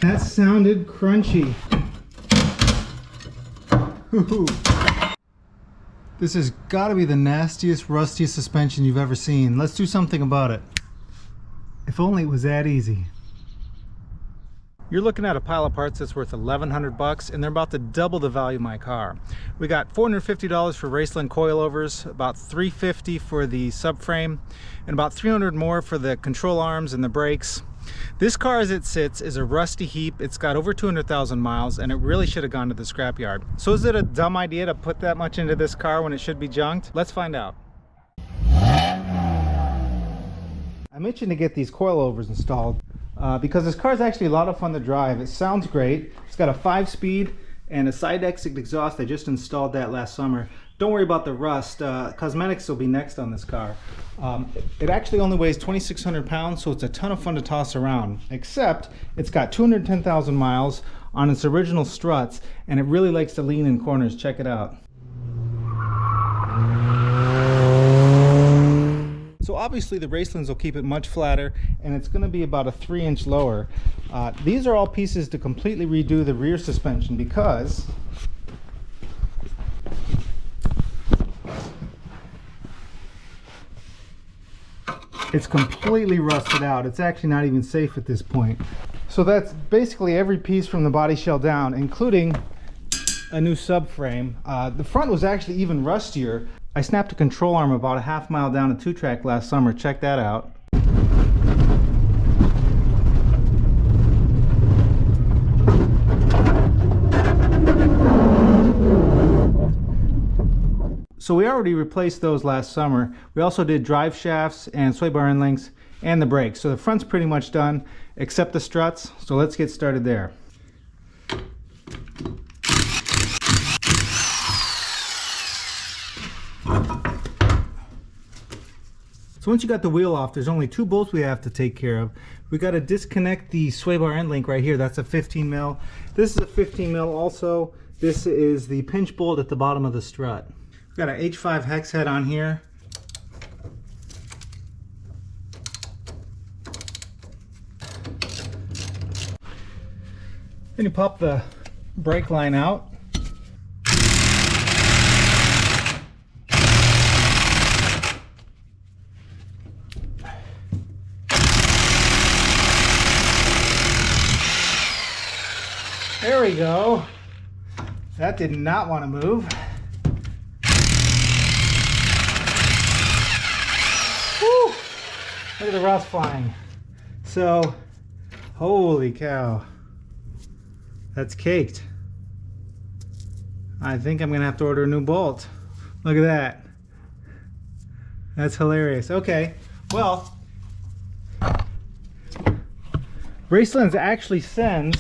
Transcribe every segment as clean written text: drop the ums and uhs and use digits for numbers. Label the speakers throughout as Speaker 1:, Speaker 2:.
Speaker 1: That sounded crunchy. This has got to be the nastiest, rustiest suspension you've ever seen. Let's do something about it. If only it was that easy. You're looking at a pile of parts that's worth $1,100 and they're about to double the value of my car. We got $450 for Raceland coilovers, about $350 for the subframe, and about $300 more for the control arms and the brakes. This car as it sits is a rusty heap. It's got over 200,000 miles and it really should have gone to the scrapyard. So is it a dumb idea to put that much into this car when it should be junked? Let's find out. I mentioned to get these coilovers installed because this car is actually a lot of fun to drive. It sounds great. It's got a 5-speed and a side exit exhaust. I just installed that last summer. Don't worry about the rust. Cosmetics will be next on this car. It actually only weighs 2,600 pounds, so it's a ton of fun to toss around, except it's got 210,000 miles on its original struts, and it really likes to lean in corners. Check it out. So obviously the Racelands will keep it much flatter, and it's going to be about a 3-inch lower. These are all pieces to completely redo the rear suspension because it's completely rusted out. It's actually not even safe at this point. So that's basically every piece from the body shell down, including a new subframe. The front was actually even rustier. I snapped a control arm about a half mile down a 2-track last summer. Check that out. So we already replaced those last summer. We also did drive shafts and sway bar end links and the brakes. So the front's pretty much done except the struts. So let's get started there. So once you got the wheel off, there's only 2 bolts we have to take care of. We got to disconnect the sway bar end link right here. That's a 15 mil. This is a 15 mil also. This is the pinch bolt at the bottom of the strut. We've got an H5 hex head on here. Then you pop the brake line out. There we go. That did not want to move. Woo! Look at the rust flying. So, holy cow. That's caked. I think I'm going to have to order a new bolt. Look at that. That's hilarious. Okay, well, Racelands actually sends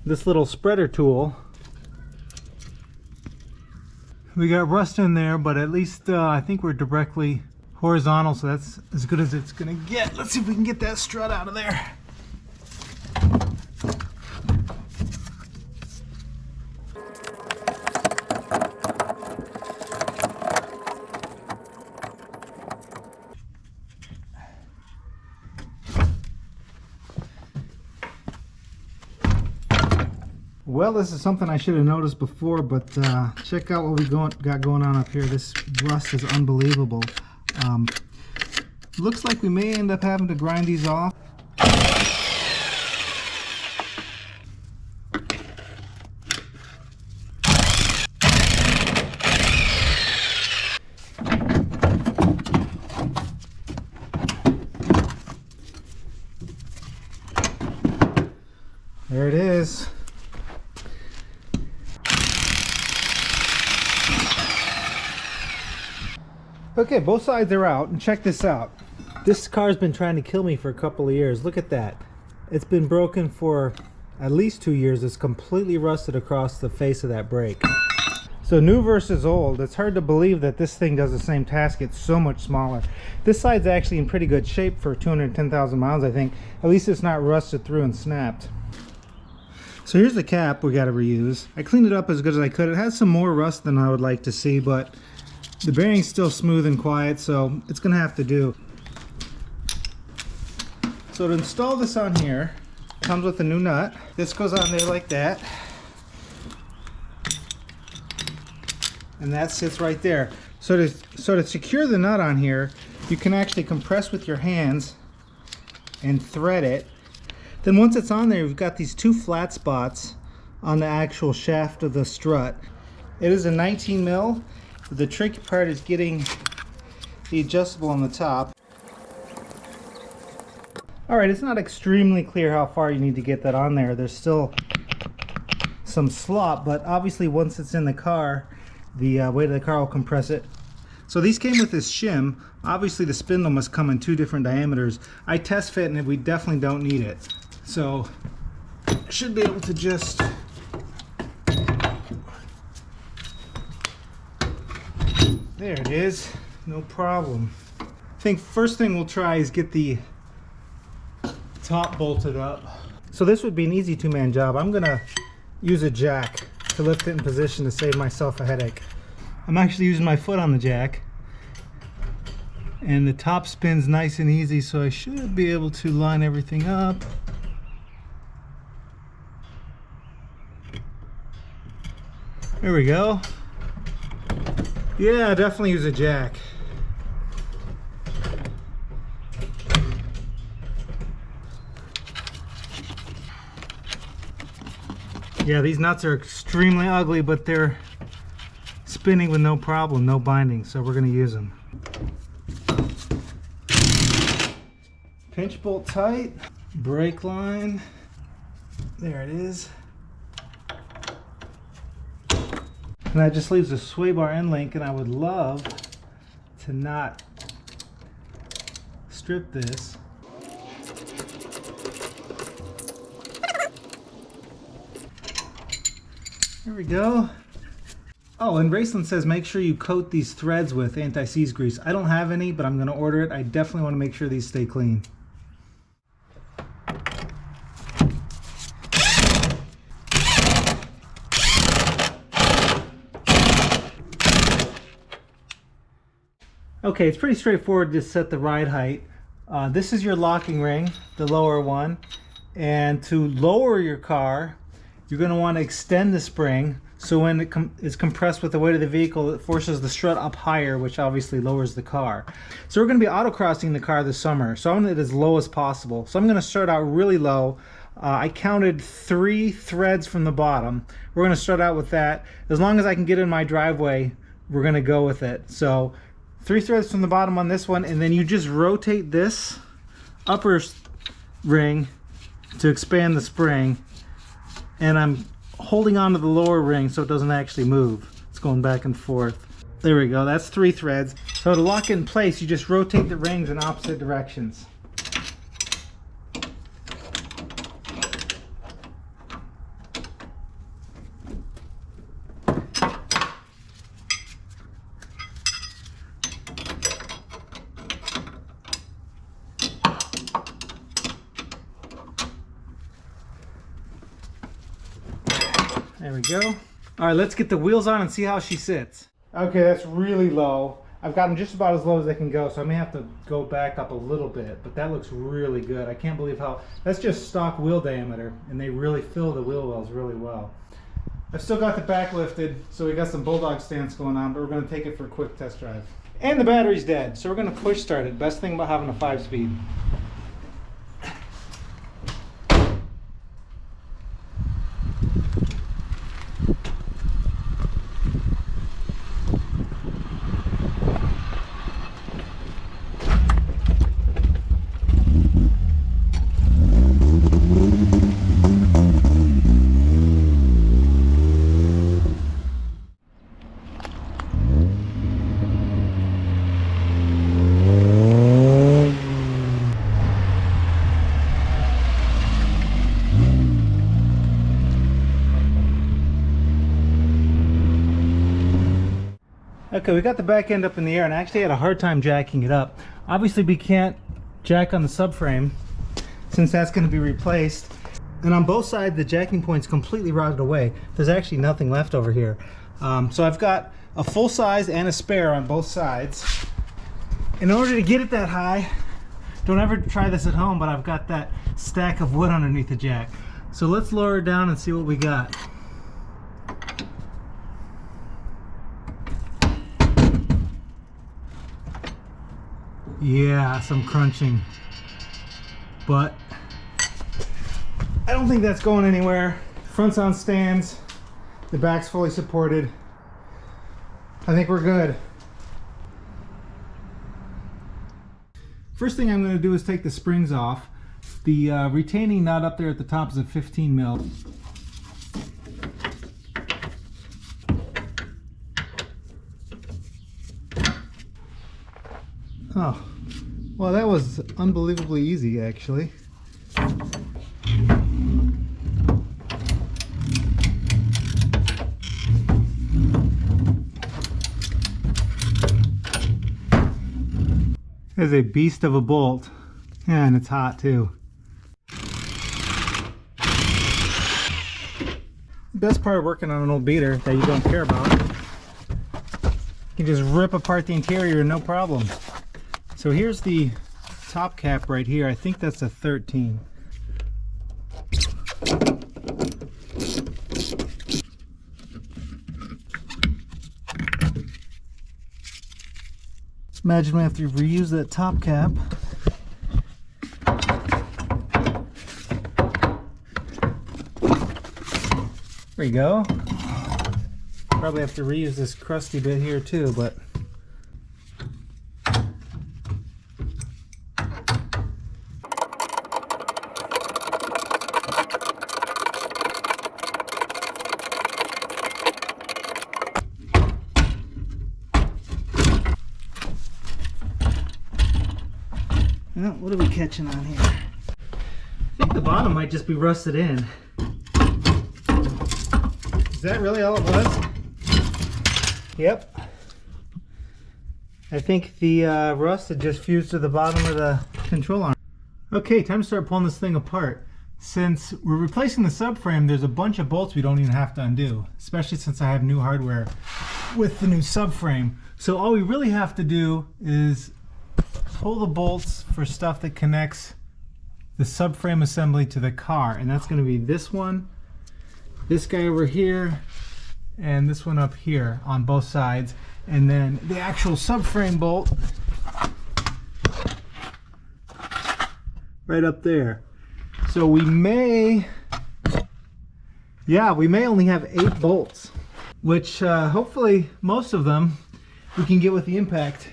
Speaker 1: this little spreader tool. We got rust in there, but at least I think we're directly horizontal, so that's as good as it's gonna get. Let's see if we can get that strut out of there. Well, this is something I should have noticed before, but check out what we got going on up here. This rust is unbelievable. Looks like we may end up having to grind these off. There it is. Okay, both sides are out, and check this out. This car's been trying to kill me for a couple of years. Look at that. It's been broken for at least 2 years. It's completely rusted across the face of that brake. So new versus old, it's hard to believe that this thing does the same task. It's so much smaller. This side's actually in pretty good shape for 210,000 miles, I think. At least it's not rusted through and snapped. So here's the cap we got to reuse. I cleaned it up as good as I could. It has some more rust than I would like to see, but the bearing's still smooth and quiet, so it's gonna have to do. So to install this on here, Comes with a new nut. This goes on there like that. And that sits right there. So to secure the nut on here, you can actually compress with your hands and thread it. Then once it's on there, you've got these two flat spots on the actual shaft of the strut. It is a 19 mil. The tricky part is getting the adjustable on the top. Alright, it's not extremely clear how far you need to get that on there. There's still some slop, but obviously once it's in the car, the weight of the car will compress it. So these came with this shim. Obviously the spindle must come in two different diameters. I test fit and we definitely don't need it. So I should be able to just there it is, no problem. I think first thing we'll try is get the top bolted up. So this would be an easy two-man job. I'm gonna use a jack to lift it in position to save myself a headache. I'm actually using my foot on the jack, and the top spins nice and easy, so I should be able to line everything up. There we go. Yeah, definitely use a jack. Yeah, these nuts are extremely ugly, but they're spinning with no problem, no binding, so we're going to use them. Pinch bolt tight, brake line, there it is. And that just leaves a sway bar end link, and I would love to not strip this. There we go. Oh, and Raceland says make sure you coat these threads with anti-seize grease. I don't have any, but I'm going to order it. I definitely want to make sure these stay clean. Okay, it's pretty straightforward to set the ride height. This is your locking ring, the lower one. And to lower your car, you're going to want to extend the spring, so when it is compressed with the weight of the vehicle, it forces the strut up higher, which obviously lowers the car. So we're going to be autocrossing the car this summer, so I want it as low as possible. So I'm going to start out really low. I counted 3 threads from the bottom. We're going to start out with that. As long as I can get in my driveway, we're going to go with it. So 3 threads from the bottom on this one, and then you just rotate this upper ring to expand the spring. And I'm holding on to the lower ring so it doesn't actually move. It's going back and forth. There we go, that's 3 threads. So to lock it in place, you just rotate the rings in opposite directions. There we go. All right, let's get the wheels on and see how she sits. Okay, that's really low. I've got them just about as low as they can go, so I may have to go back up a little bit, but that looks really good. I can't believe how, that's just stock wheel diameter, and they really fill the wheel wells really well. I've still got the back lifted, so we got some bulldog stance going on, but we're gonna take it for a quick test drive. And the battery's dead, so we're gonna push start it. Best thing about having a 5-speed. Okay, we got the back end up in the air, and I actually had a hard time jacking it up. Obviously we can't jack on the subframe since that's going to be replaced. And on both sides the jacking point's completely rotted away. There's actually nothing left over here. So I've got a full size and a spare on both sides. In order to get it that high, Don't ever try this at home, but I've got that stack of wood underneath the jack. So let's lower it down and see what we got. Yeah, some crunching. But I don't think that's going anywhere. Front's on stands. The back's fully supported. I think we're good. First thing I'm going to do is take the springs off. The retaining nut up there at the top is a 15 mil. Oh, well, that was unbelievably easy, actually. There's a beast of a bolt. Yeah, and it's hot too. The best part of working on an old beater that you don't care about, you can just rip apart the interior no problem. So here's the top cap right here. I think that's a 13. Imagine we have to reuse that top cap. There we go. Probably have to reuse this crusty bit here too, but well, what are we catching on here? I think the bottom might just be rusted in. Is that really all it was? Yep. I think the rust had just fused to the bottom of the control arm. Okay, time to start pulling this thing apart. Since we're replacing the subframe, there's a bunch of bolts we don't even have to undo, especially since I have new hardware with the new subframe. So all we really have to do is pull the bolts for stuff that connects the subframe assembly to the car, and that's going to be this one, this guy over here, and this one up here on both sides, and then the actual subframe bolt right up there. So we may only have 8 bolts, which hopefully most of them we can get with the impact.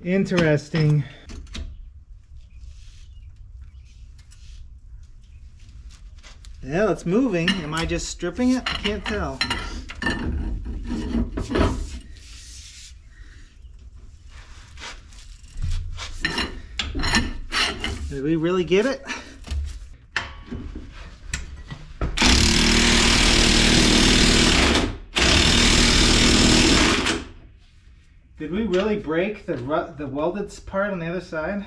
Speaker 1: Interesting. Yeah, it's moving. Am I just stripping it? I can't tell. Did we really get it? Did we really break the welded part on the other side?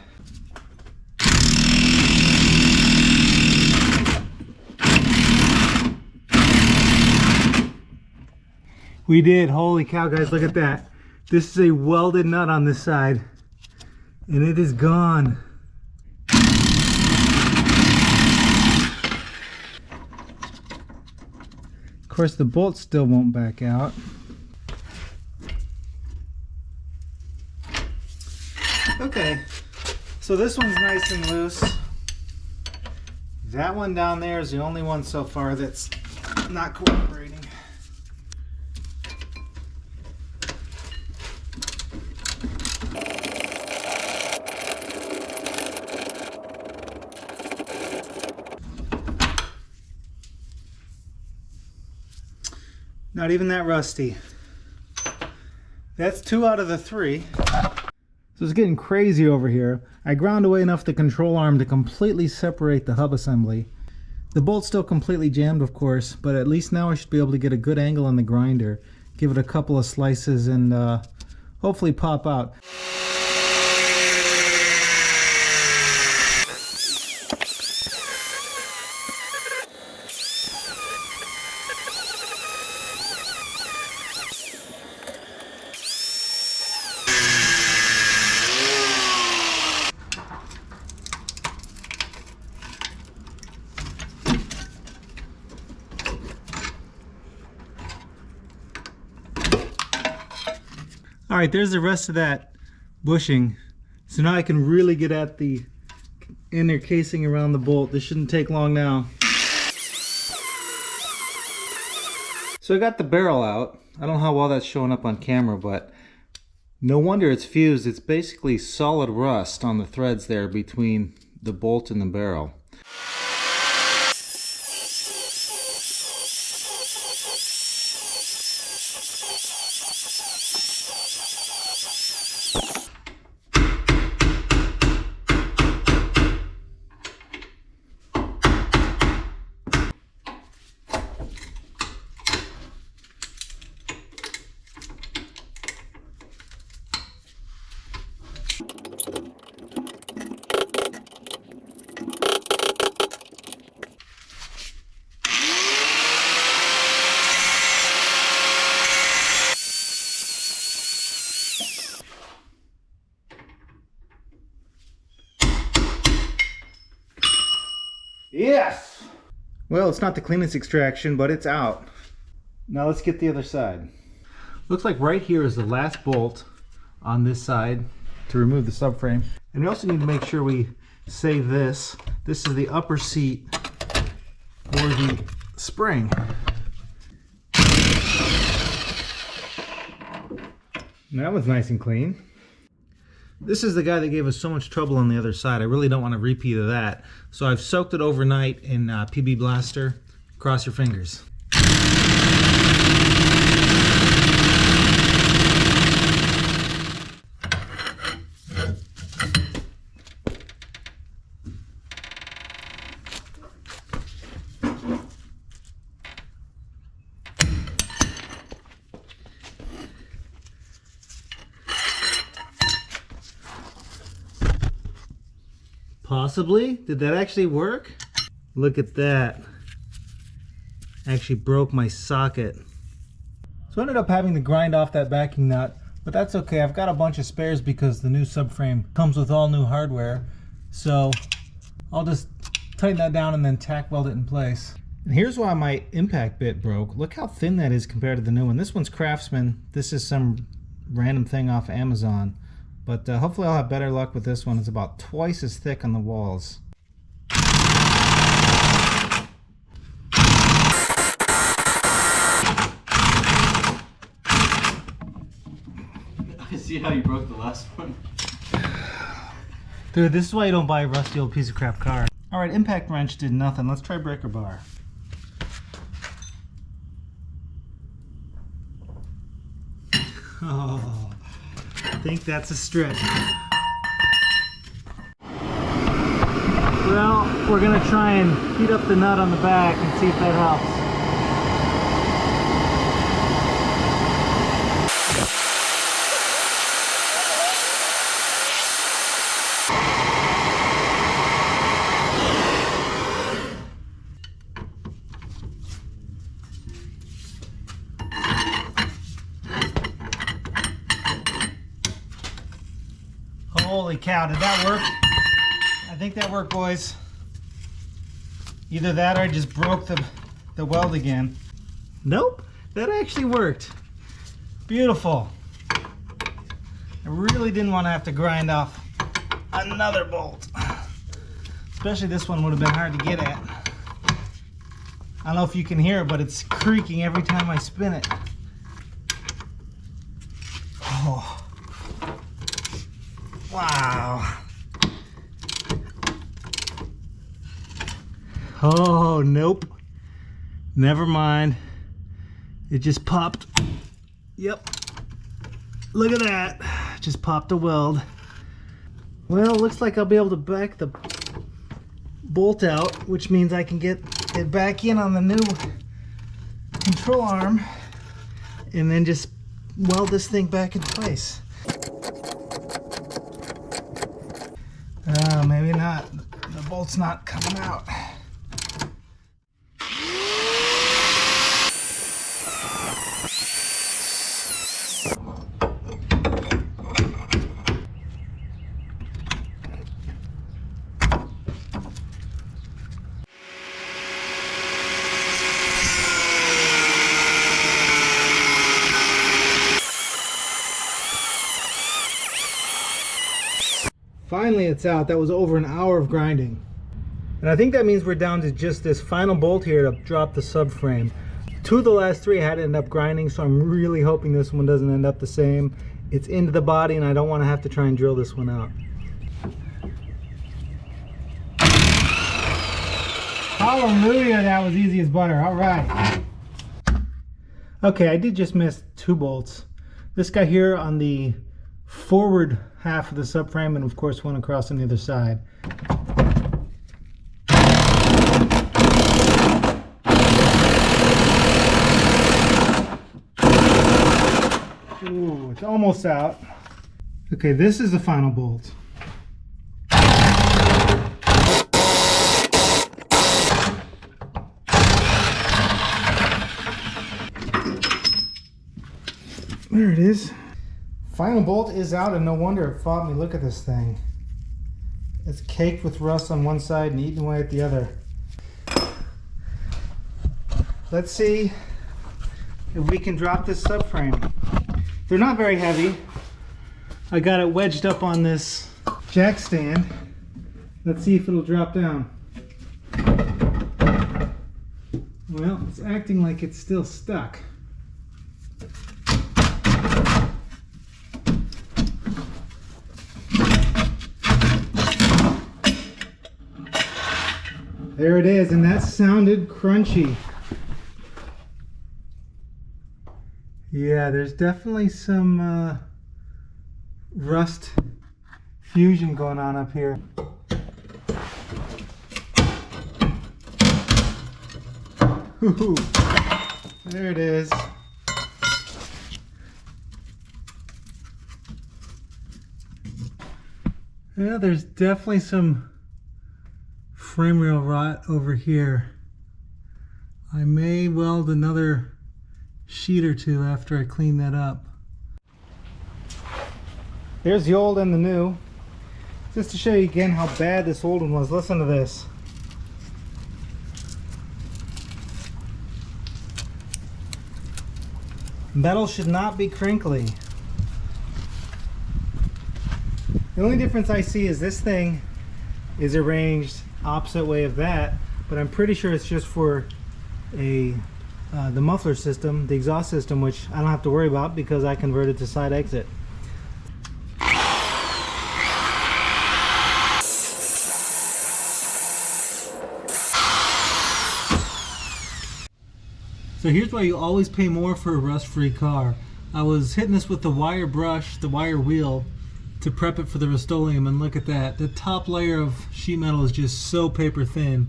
Speaker 1: We did. Holy cow, guys, look at that. This is a welded nut on this side, and it is gone. Of course, the bolt still won't back out. Okay, so this one's nice and loose. That one down there is the only one so far that's not cooperating. Not even that rusty. That's 2 out of the 3. So it's getting crazy over here. I ground away enough the control arm to completely separate the hub assembly. The bolt's still completely jammed, of course, but at least now I should be able to get a good angle on the grinder, give it a couple of slices, and hopefully pop out. All right, there's the rest of that bushing. So now I can really get at the inner casing around the bolt. This shouldn't take long now. So I got the barrel out. I don't know how well that's showing up on camera, but no wonder it's fused. It's basically solid rust on the threads there between the bolt and the barrel. Yes! Well, it's not the cleanest extraction, but it's out. Now let's get the other side. Looks like right here is the last bolt on this side to remove the subframe. And we also need to make sure we save this. This is the upper seat for the spring. And that one's nice and clean. This is the guy that gave us so much trouble on the other side. I really don't want a repeat of that. So I've soaked it overnight in PB Blaster. Cross your fingers. Possibly? Did that actually work? Look at that. Actually broke my socket. So I ended up having to grind off that backing nut, but that's okay. I've got a bunch of spares because the new subframe comes with all new hardware. So I'll just tighten that down and then tack weld it in place. And here's why my impact bit broke. Look how thin that is compared to the new one. This one's Craftsman. This is some random thing off Amazon. But hopefully I'll have better luck with this one. It's about twice as thick on the walls.
Speaker 2: I see how you broke the last one.
Speaker 1: Dude, this is why you don't buy a rusty old piece of crap car. Alright, impact wrench did nothing. Let's try breaker bar. Oh. I think that's a stretch. Well, we're gonna try and heat up the nut on the back and see if that helps. Holy cow, did that work? I think that worked, boys. Either that or I just broke the weld again. Nope, that actually worked. Beautiful. I really didn't want to have to grind off another bolt. Especially this one would have been hard to get at. I don't know if you can hear it, but it's creaking every time I spin it. Oh. Wow. Oh, nope. Never mind. It just popped. Yep. Look at that. Just popped a weld. Well, looks like I'll be able to back the bolt out, which means I can get it back in on the new control arm and then just weld this thing back in place. Maybe not. The bolt's not coming out. Finally it's out. That was over an hour of grinding. And I think that means we're down to just this final bolt here to drop the subframe. 2 of the last 3 I had to end up grinding, so I'm really hoping this one doesn't end up the same. It's into the body and I don't want to have to try and drill this one out. Hallelujah, that was easy as butter. All right. Okay, I did just miss 2 bolts. This guy here on the forward half of the subframe, and of course one across on the other side. Ooh, it's almost out. Okay, this is the final bolt. There it is. Final bolt is out, and no wonder it fought me. Look at this thing. It's caked with rust on one side and eaten away at the other. Let's see if we can drop this subframe. They're not very heavy. I got it wedged up on this jack stand. Let's see if it'll drop down. Well, it's acting like it's still stuck. There it is, and that sounded crunchy. Yeah, there's definitely some rust fusion going on up here. Ooh, there it is. Yeah, there's definitely some frame rail rot over here. I may weld another sheet or 2 after I clean that up. There's the old and the new. Just to show you again how bad this old one was, listen to this. Metal should not be crinkly. The only difference I see is this thing is arranged opposite way of that, but I'm pretty sure it's just for the muffler system, the exhaust system, which I don't have to worry about because I converted to side exit. So here's why you always pay more for a rust-free car. I was hitting this with the wire brush, the wire wheel, to prep it for the Rust-Oleum, and look at that. The top layer of sheet metal is just so paper thin.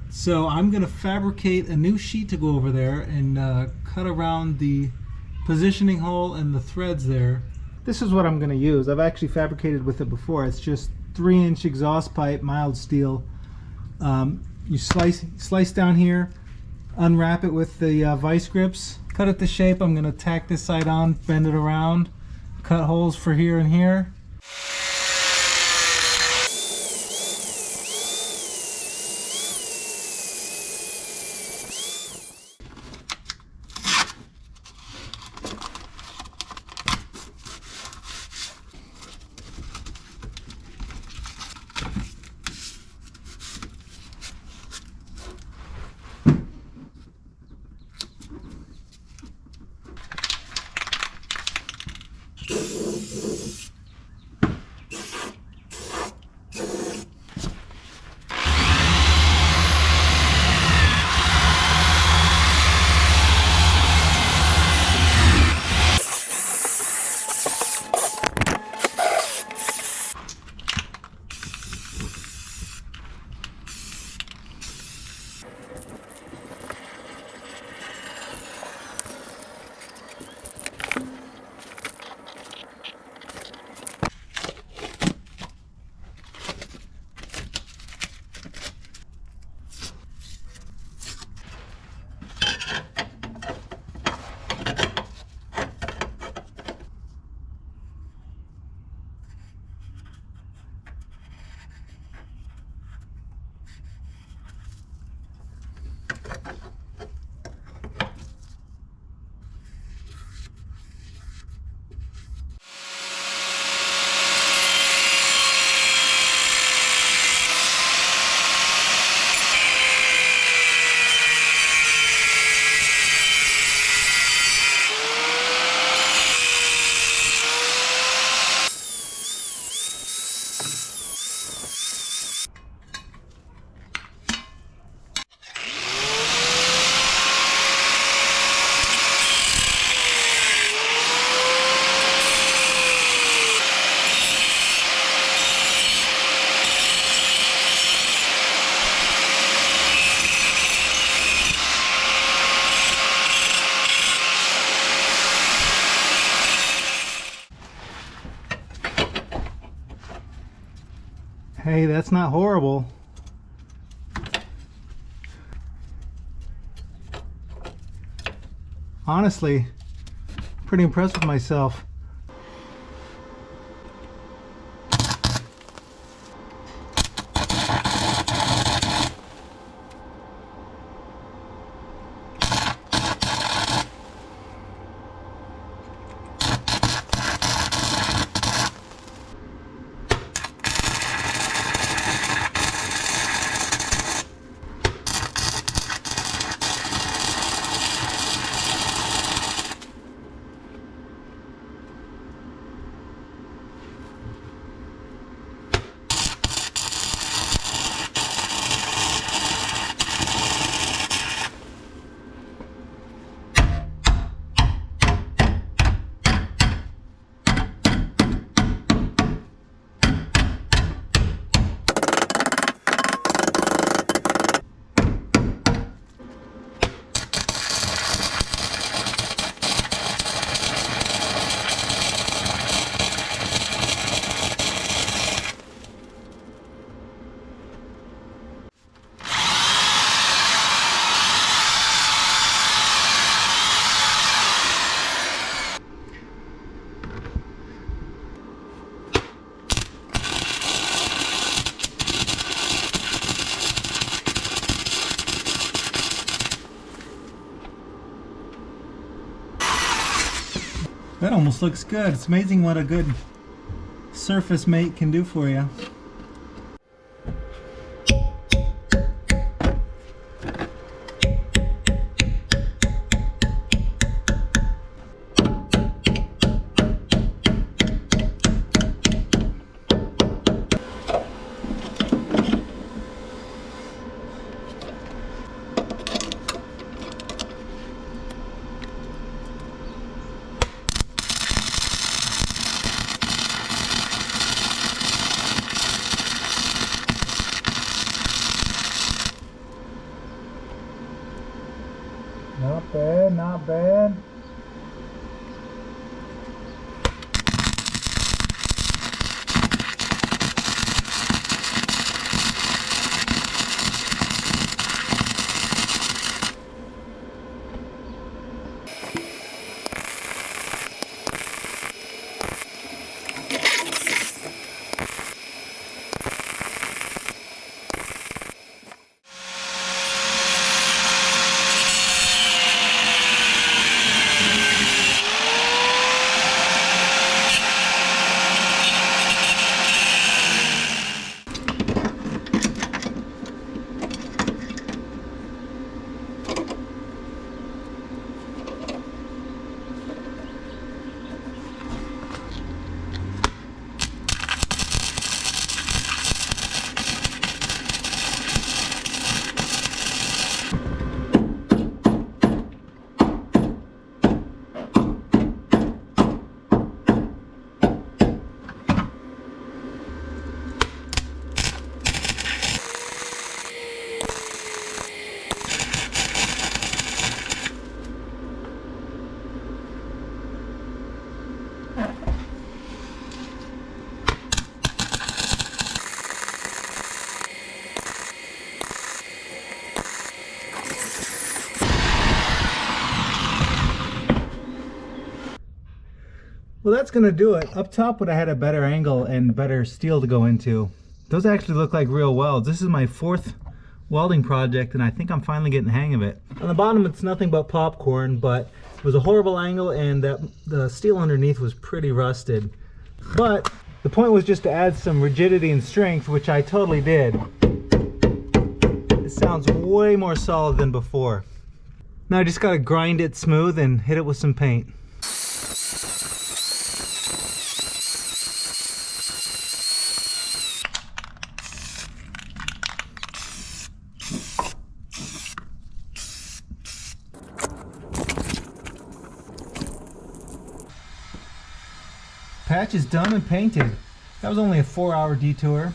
Speaker 1: So I'm going to fabricate a new sheet to go over there and cut around the positioning hole and the threads there. This is what I'm going to use. I've actually fabricated with it before. It's just 3-inch exhaust pipe, mild steel. You slice down here, unwrap it with the vice grips, cut it to shape. I'm going to tack this side on, bend it around, cut holes for here and here. Hey, that's not horrible. Honestly, pretty impressed with myself. That almost looks good. It's amazing what a good surface mate can do for you. Not bad, not bad. Well, that's gonna do it. Up top would have had a better angle and better steel to go into. Those actually look like real welds. This is my 4th welding project and I think I'm finally getting the hang of it. On the bottom it's nothing but popcorn, but it was a horrible angle and the steel underneath was pretty rusted. But the point was just to add some rigidity and strength, which I totally did. It sounds way more solid than before. Now I just gotta grind it smooth and hit it with some paint. Patch is done and painted. That was only a 4-hour detour.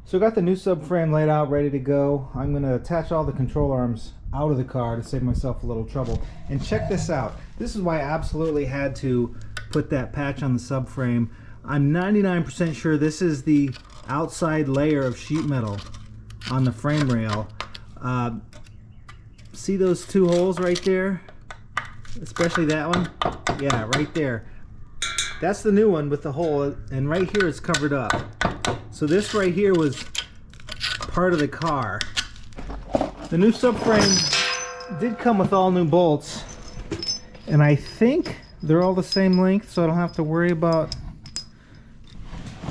Speaker 1: So I got the new subframe laid out, ready to go. I'm going to attach all the control arms out of the car to save myself a little trouble. And check this out. This is why I absolutely had to put that patch on the subframe. I'm 99% sure this is the outside layer of sheet metal on the frame rail. See those two holes right there? Especially that one? Yeah, right there. That's the new one with the hole, and right here it's covered up. So this right here was part of the car. The new subframe did come with all new bolts, and I think they're all the same length, so I don't have to worry about...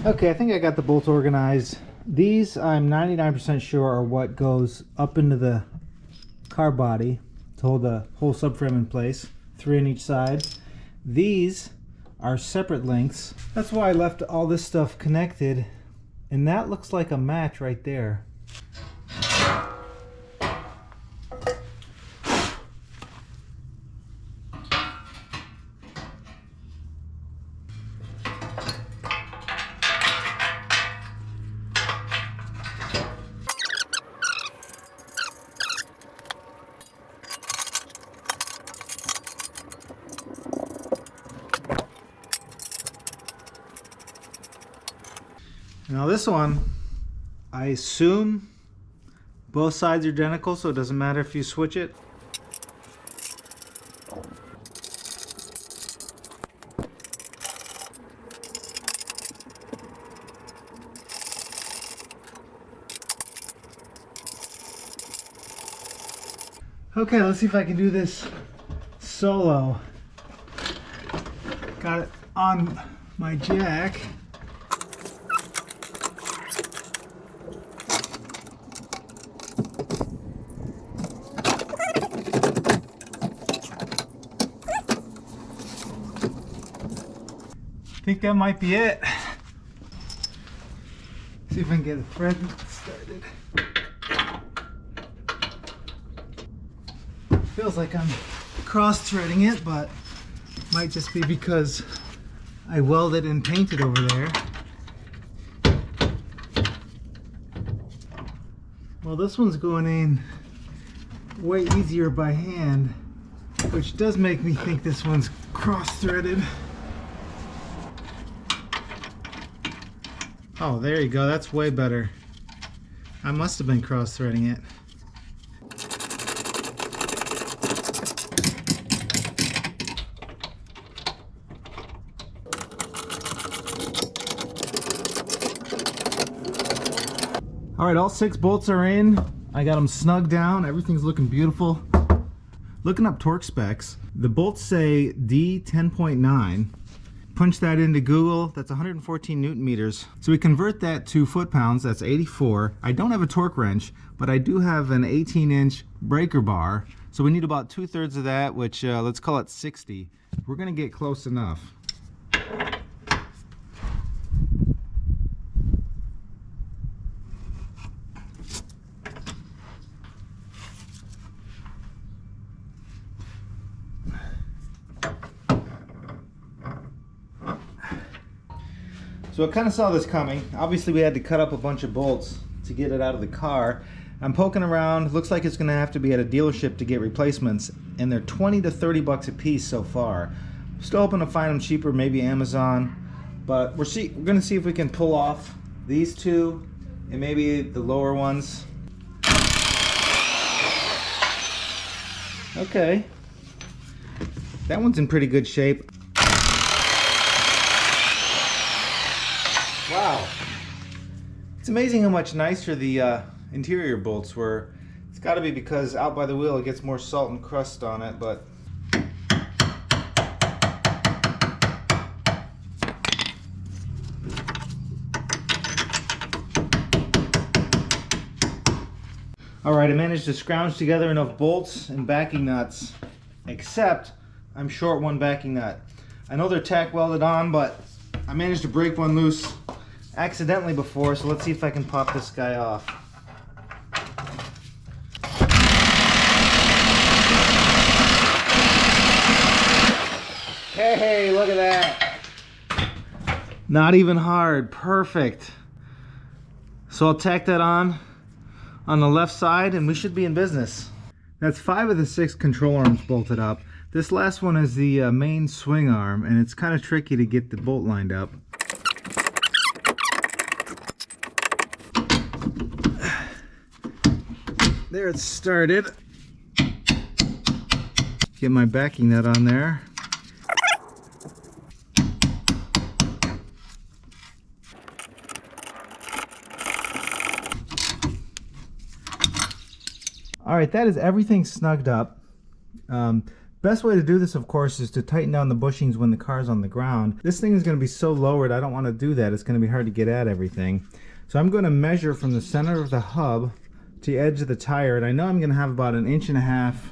Speaker 1: Okay, I think I got the bolts organized. These, I'm 99% sure, are what goes up into the car body to hold the whole subframe in place, 3 on each side. These are separate lengths. That's why I left all this stuff connected, and that looks like a match right there. Now this one, I assume both sides are identical, so it doesn't matter if you switch it. Okay, let's see if I can do this solo. Got it on my jack. I think that might be it. See if I can get a thread started. Feels like I'm cross-threading it, but might just be because I welded and painted over there. Well, this one's going in way easier by hand, which does make me think this one's cross-threaded. Oh, there you go. That's way better. I must have been cross-threading it. All right, all 6 bolts are in. I got them snug down. Everything's looking beautiful. Looking up torque specs, the bolts say D10.9. Punch that into Google, that's 114 Newton meters. So we convert that to foot-pounds, that's 84. I don't have a torque wrench, but I do have an 18-inch breaker bar. So we need about 2/3 of that, which let's call it 60. We're gonna get close enough. So I kind of saw this coming. Obviously we had to cut up a bunch of bolts to get it out of the car. I'm poking around, looks like it's gonna have to be at a dealership to get replacements, and they're 20 to 30 bucks a piece so far. Still hoping to find them cheaper, maybe Amazon, but we're gonna see if we can pull off these two and maybe the lower ones. Okay, that one's in pretty good shape. Wow, it's amazing how much nicer the interior bolts were. It's got to be because out by the wheel it gets more salt and crust on it, but alright, I managed to scrounge together enough bolts and backing nuts, except I'm short one backing nut. I know they're tack welded on, but I managed to break one loose accidentally before, so let's see if I can pop this guy off. Hey, look at that. Not even hard, perfect. So I'll tack that on the left side and we should be in business. That's 5 of the 6 control arms bolted up. This last one is the main swing arm, and it's kind of tricky to get the bolt lined up. there it started. Get my backing nut on there. All right, that is everything snugged up. Best way to do this, of course, is to tighten down the bushings when the car's on the ground. This thing is going to be so lowered, I don't want to do that. It's going to be hard to get at everything. So I'm going to measure from the center of the hub to the edge of the tire, and I know I'm going to have about 1.5 inches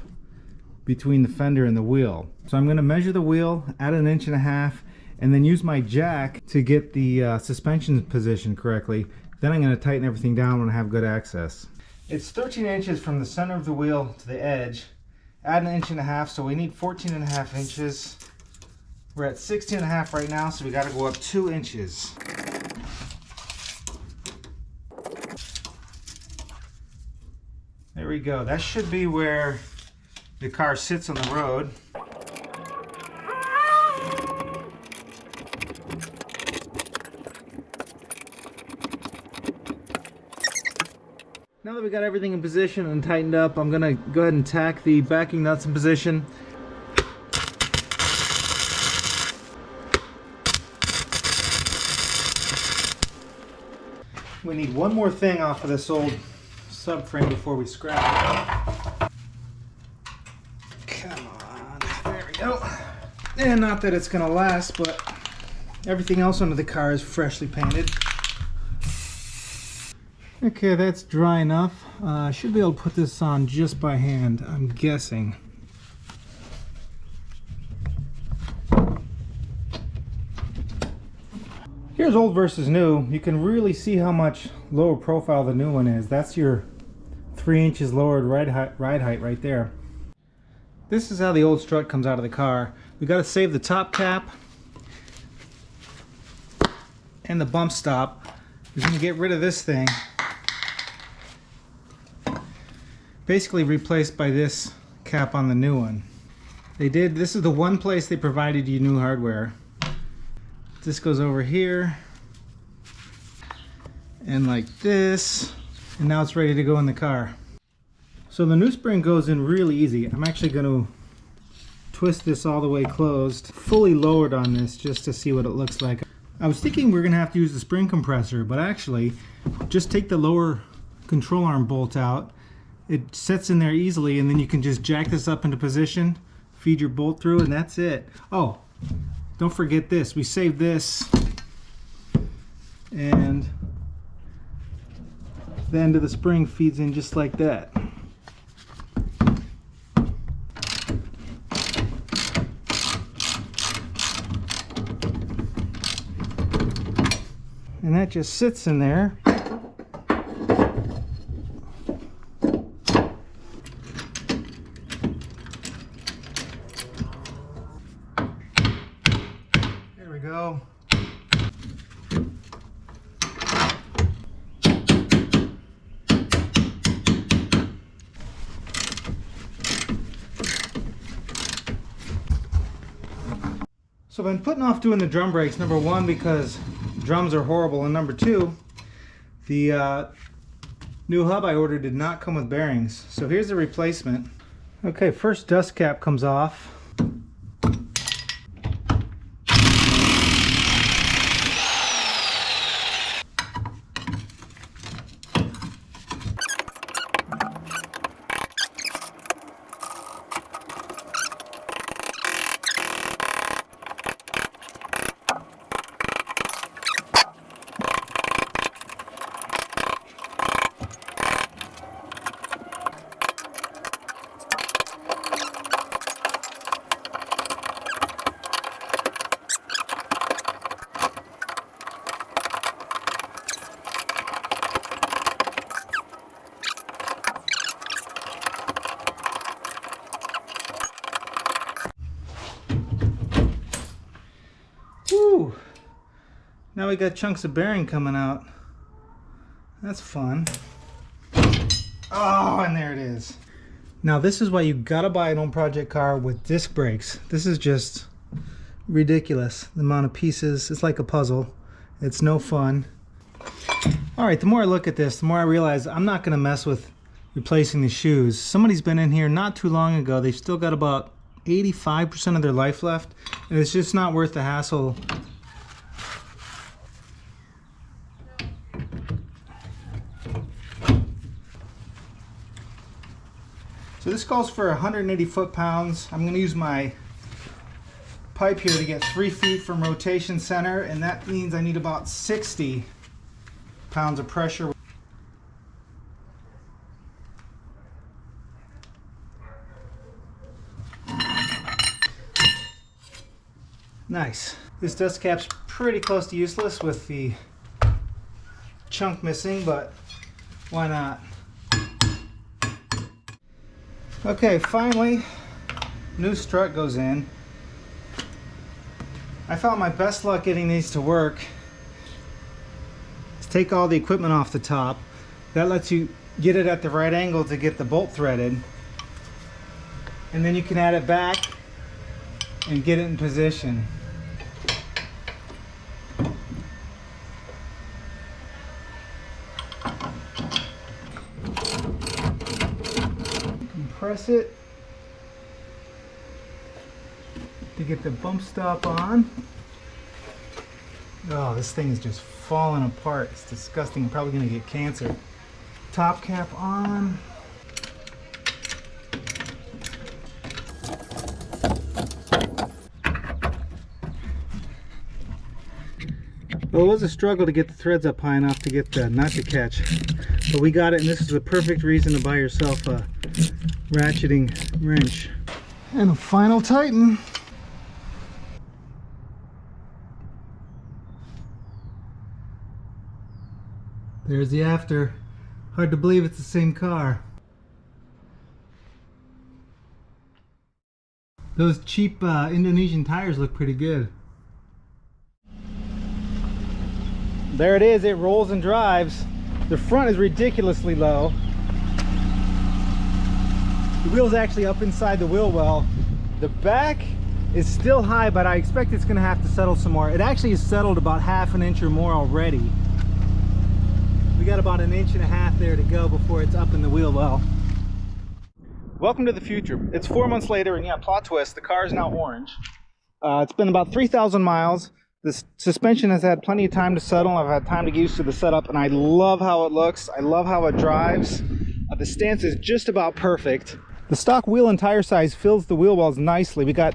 Speaker 1: between the fender and the wheel. So I'm going to measure the wheel at 1.5 inches and then use my jack to get the suspension position correctly. Then I'm going to tighten everything down when I have good access. It's 13 inches from the center of the wheel to the edge. Add 1.5 inches, so we need 14.5 inches. We're at 16.5 right now, so we got to go up 2 inches. There we go. That should be where the car sits on the road. Now that we got everything in position and tightened up, I'm gonna go ahead and tack the backing nuts in position. We need one more thing off of this old subframe before we scrap it. Come on, there we go. And not that it's gonna last, but everything else under the car is freshly painted. Okay, that's dry enough. I should be able to put this on just by hand, I'm guessing. Here's old versus new. You can really see how much lower profile the new one is. That's your 3 inches lowered ride height right there. This is how the old strut comes out of the car. We got to save the top cap and the bump stop. We're going to get rid of this thing. Basically replaced by this cap on the new one. This is the one place they provided you new hardware. This goes over here and like this, and now it's ready to go in the car. So the new spring goes in really easy. I'm actually going to twist this all the way closed, fully lowered on this just to see what it looks like. I was thinking we're going to have to use the spring compressor, but actually just take the lower control arm bolt out. It sets in there easily, and then you can just jack this up into position, feed your bolt through, and that's it. Oh, don't forget this. We saved this, and the end of the spring feeds in just like that. And that just sits in there. There we go. So I've been putting off doing the drum brakes, number one, because drums are horrible, and number two, the new hub I ordered did not come with bearings. So here's the replacement. Okay, first dust cap comes off. Whew. Now we got chunks of bearing coming out. That's fun. Oh, and there it is. Now this is why you gotta buy an own project car with disc brakes. This is just ridiculous, the amount of pieces. It's like a puzzle. It's no fun. All right, the more I look at this, the more I realize I'm not gonna mess with replacing the shoes. Somebody's been in here not too long ago. They've still got about 85% of their life left, and it's just not worth the hassle. So this calls for 180 foot-pounds. I'm going to use my pipe here to get 3 feet from rotation center, and that means I need about 60 pounds of pressure. Nice. This dust cap's pretty close to useless with the chunk missing, but why not? Okay, finally, new strut goes in. I found my best luck getting these to work is take all the equipment off the top. That lets you get it at the right angle to get the bolt threaded. And then you can add it back and get it in position. Compress it to get the bump stop on. Oh, this thing is just falling apart. It's disgusting. I'm probably gonna get cancer. Top cap on. Well, it was a struggle to get the threads up high enough to get the nut to catch, but we got it, and this is the perfect reason to buy yourself a ratcheting wrench. And a final tighten. There's the after. Hard to believe it's the same car. Those cheap Indonesian tires look pretty good. There it is, it rolls and drives. The front is ridiculously low. The wheel's actually up inside the wheel well. The back is still high, but I expect it's gonna have to settle some more. It actually has settled about 1/2 inch or more already. We got about 1.5 inches there to go before it's up in the wheel well. Welcome to the future. It's 4 months later, and yeah, plot twist, the car is now orange. It's been about 3,000 miles. The suspension has had plenty of time to settle. I've had time to get used to the setup, and I love how it looks. I love how it drives. The stance is just about perfect. The stock wheel and tire size fills the wheel wells nicely. We got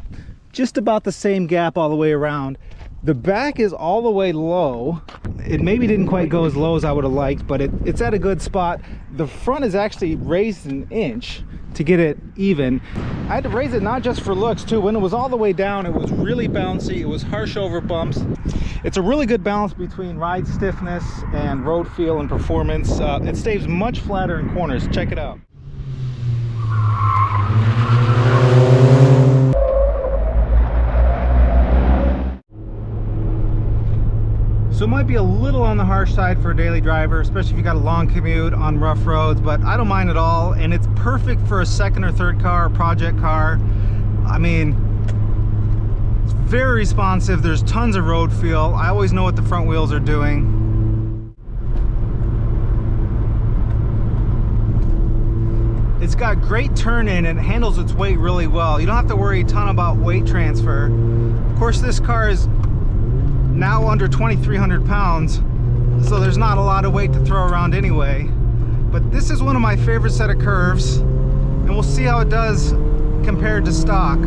Speaker 1: just about the same gap all the way around. The back is all the way low. It maybe didn't quite go as low as I would have liked, but it's at a good spot. The front is actually raised 1 inch to get it even. I had to raise it not just for looks too. When it was all the way down, it was really bouncy. It was harsh over bumps. It's a really good balance between ride stiffness and road feel and performance. It stays much flatter in corners. Check it out. So it might be a little on the harsh side for a daily driver, especially if you got a long commute on rough roads, but I don't mind at all, and it's perfect for a second or third car, or project car. I mean, it's very responsive. There's tons of road feel. I always know what the front wheels are doing. It's got great turn in and it handles its weight really well. You don't have to worry a ton about weight transfer. Of course, this car is now under 2,300 pounds, so there's not a lot of weight to throw around anyway. But this is one of my favorite set of curves, and we'll see how it does compared to stock.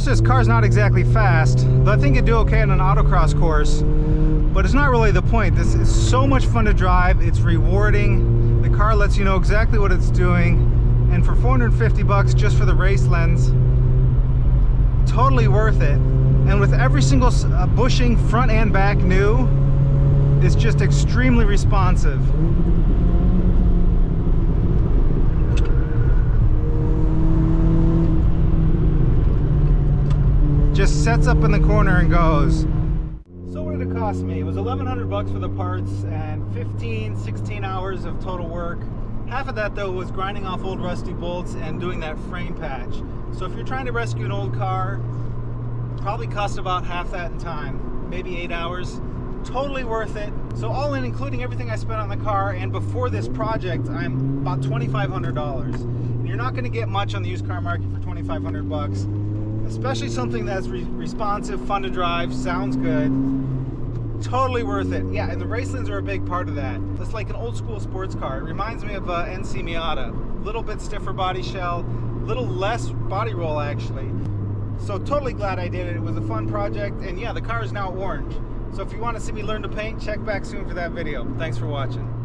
Speaker 1: This car's not exactly fast, though I think it'd do okay on an autocross course, but it's not really the point. This is so much fun to drive. It's rewarding. The car lets you know exactly what it's doing, and for 450 bucks just for the Racelands, totally worth it. And with every single bushing, front and back new, it's just extremely responsive. just sets up in the corner and goes. So what did it cost me? It was $1,100 for the parts and 16 hours of total work. Half of that though was grinding off old rusty bolts and doing that frame patch. So if you're trying to rescue an old car, probably cost about half that in time, maybe 8 hours. Totally worth it. So all in, including everything I spent on the car and before this project, I'm about $2,500. And you're not going to get much on the used car market for $2,500, especially something that's responsive, fun to drive, sounds good. Totally worth it. Yeah, and the Racelands are a big part of that. It's like an old school sports car. It reminds me of NC Miata. Little bit stiffer body shell, little less body roll actually. So totally glad I did it. It was a fun project, and yeah, the car is now orange. So if you want to see me learn to paint, check back soon for that video. Thanks for watching.